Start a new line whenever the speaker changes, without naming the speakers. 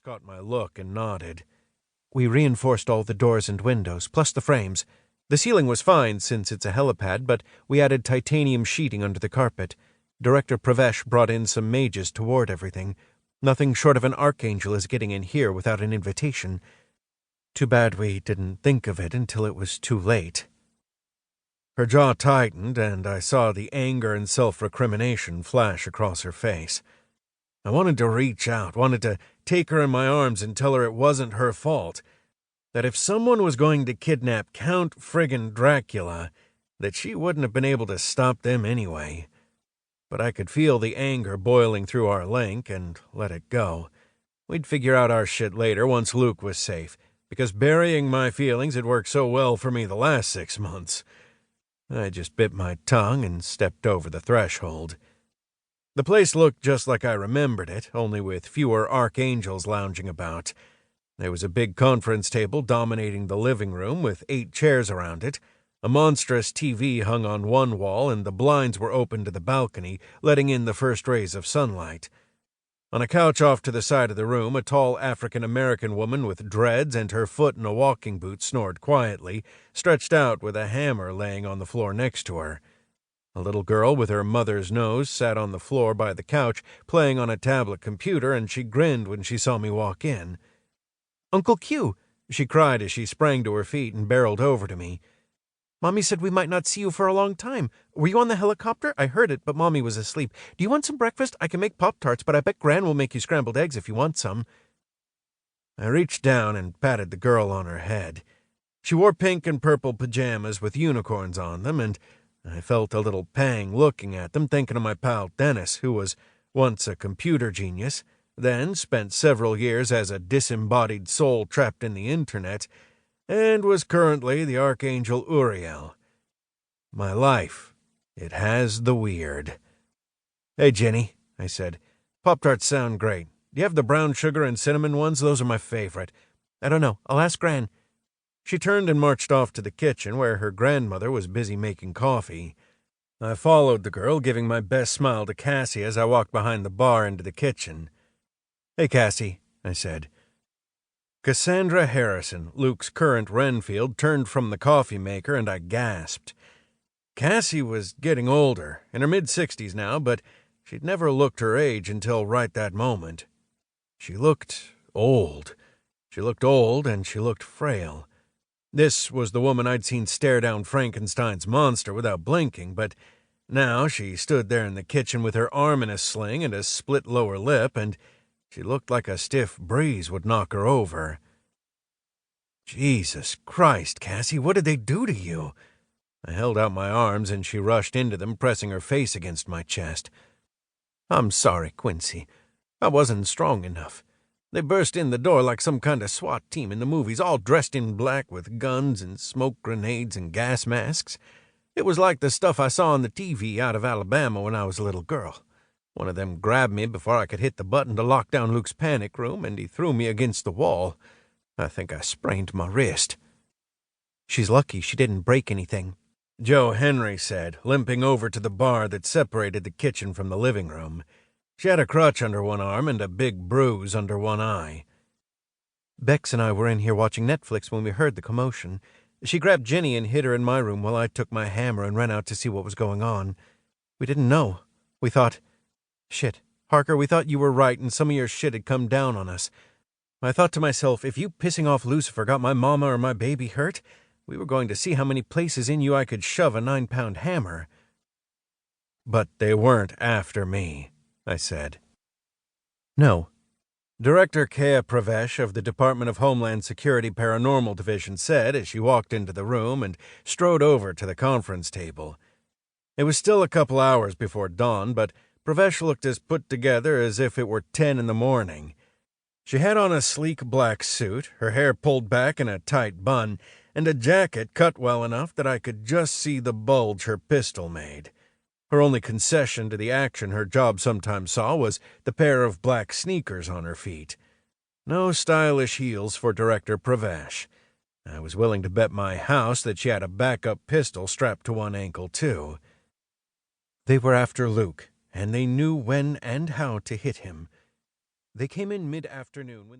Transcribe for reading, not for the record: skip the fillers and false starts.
caught my look and nodded. We reinforced all the doors and windows, plus the frames. The ceiling was fine since it's a helipad, but we added titanium sheeting under the carpet. Director Pravesh brought in some mages to ward everything. Nothing short of an archangel is getting in here without an invitation. Too bad we didn't think of it until it was too late. Her jaw tightened, and I saw the anger and self-recrimination flash across her face. I wanted to reach out, wanted to take her in my arms and tell her it wasn't her fault, that if someone was going to kidnap Count friggin' Dracula, that she wouldn't have been able to stop them anyway. But I could feel the anger boiling through our link and let it go. We'd figure out our shit later once Luke was safe, because burying my feelings had worked so well for me the last 6 months. I just bit my tongue and stepped over the threshold. The place looked just like I remembered it, only with fewer archangels lounging about. There was a big conference table dominating the living room with 8 chairs around it. A monstrous TV hung on one wall, and the blinds were open to the balcony, letting in the first rays of sunlight. On a couch off to the side of the room, a tall African-American woman with dreads and her foot in a walking boot snored quietly, stretched out with a hammer laying on the floor next to her. A little girl with her mother's nose sat on the floor by the couch, playing on a tablet computer, and she grinned when she saw me walk in. "Uncle Q!" she cried as she sprang to her feet and barreled over to me. "Mommy said we might not see you for a long time. Were you on the helicopter? I heard it, but Mommy was asleep. Do you want some breakfast? I can make Pop-Tarts, but I bet Gran will make you scrambled eggs if you want some." I reached down and patted the girl on her head. She wore pink and purple pajamas with unicorns on them, and I felt a little pang looking at them, thinking of my pal Dennis, who was once a computer genius, then spent several years as a disembodied soul trapped in the internet, and was currently the Archangel Uriel. My life, it has the weird. "Hey, Jenny," I said. "Pop-Tarts sound great. Do you have the brown sugar and cinnamon ones? Those are my favorite." "I don't know. I'll ask Gran." She turned and marched off to the kitchen, where her grandmother was busy making coffee. I followed the girl, giving my best smile to Cassie as I walked behind the bar into the kitchen. "Hey, Cassie," I said. Cassandra Harrison, Luke's current Renfield, turned from the coffee maker, and I gasped. Cassie was getting older, in her mid-60s now, but she'd never looked her age until right that moment. She looked old. She looked old, and she looked frail. This was the woman I'd seen stare down Frankenstein's monster without blinking, but now she stood there in the kitchen with her arm in a sling and a split lower lip, and she looked like a stiff breeze would knock her over. "Jesus Christ, Cassie, what did they do to you?" I held out my arms, and she rushed into them, pressing her face against my chest. "I'm sorry, Quincy. I wasn't strong enough. They burst in the door like some kind of SWAT team in the movies, all dressed in black with guns and smoke grenades and gas masks. It was like the stuff I saw on the TV out of Alabama when I was a little girl. One of them grabbed me before I could hit the button to lock down Luke's panic room, and he threw me against the wall. I think I sprained my wrist." "She's lucky she didn't break anything," Joe Henry said, limping over to the bar that separated the kitchen from the living room. She had a crutch under one arm and a big bruise under one eye. "Bex and I were in here watching Netflix when we heard the commotion. She grabbed Jenny and hid her in my room while I took my hammer and ran out to see what was going on. We didn't know. We thought... Shit, Harker, we thought you were right and some of your shit had come down on us. I thought to myself, if you pissing off Lucifer got my mama or my baby hurt, we were going to see how many places in you I could shove a 9-pound hammer." "But they weren't after me," I said. "No." Director Kea Pravesh of the Department of Homeland Security Paranormal Division said as she walked into the room and strode over to the conference table. It was still a couple hours before dawn, but Pravesh looked as put together as if it were 10 in the morning. She had on a sleek black suit, her hair pulled back in a tight bun, and a jacket cut well enough that I could just see the bulge her pistol made. Her only concession to the action her job sometimes saw was the pair of black sneakers on her feet. No stylish heels for Director Pravesh. I was willing to bet my house that she had a backup pistol strapped to one ankle, too. They were after Luke, and they knew when and how to hit him. They came in mid-afternoon when the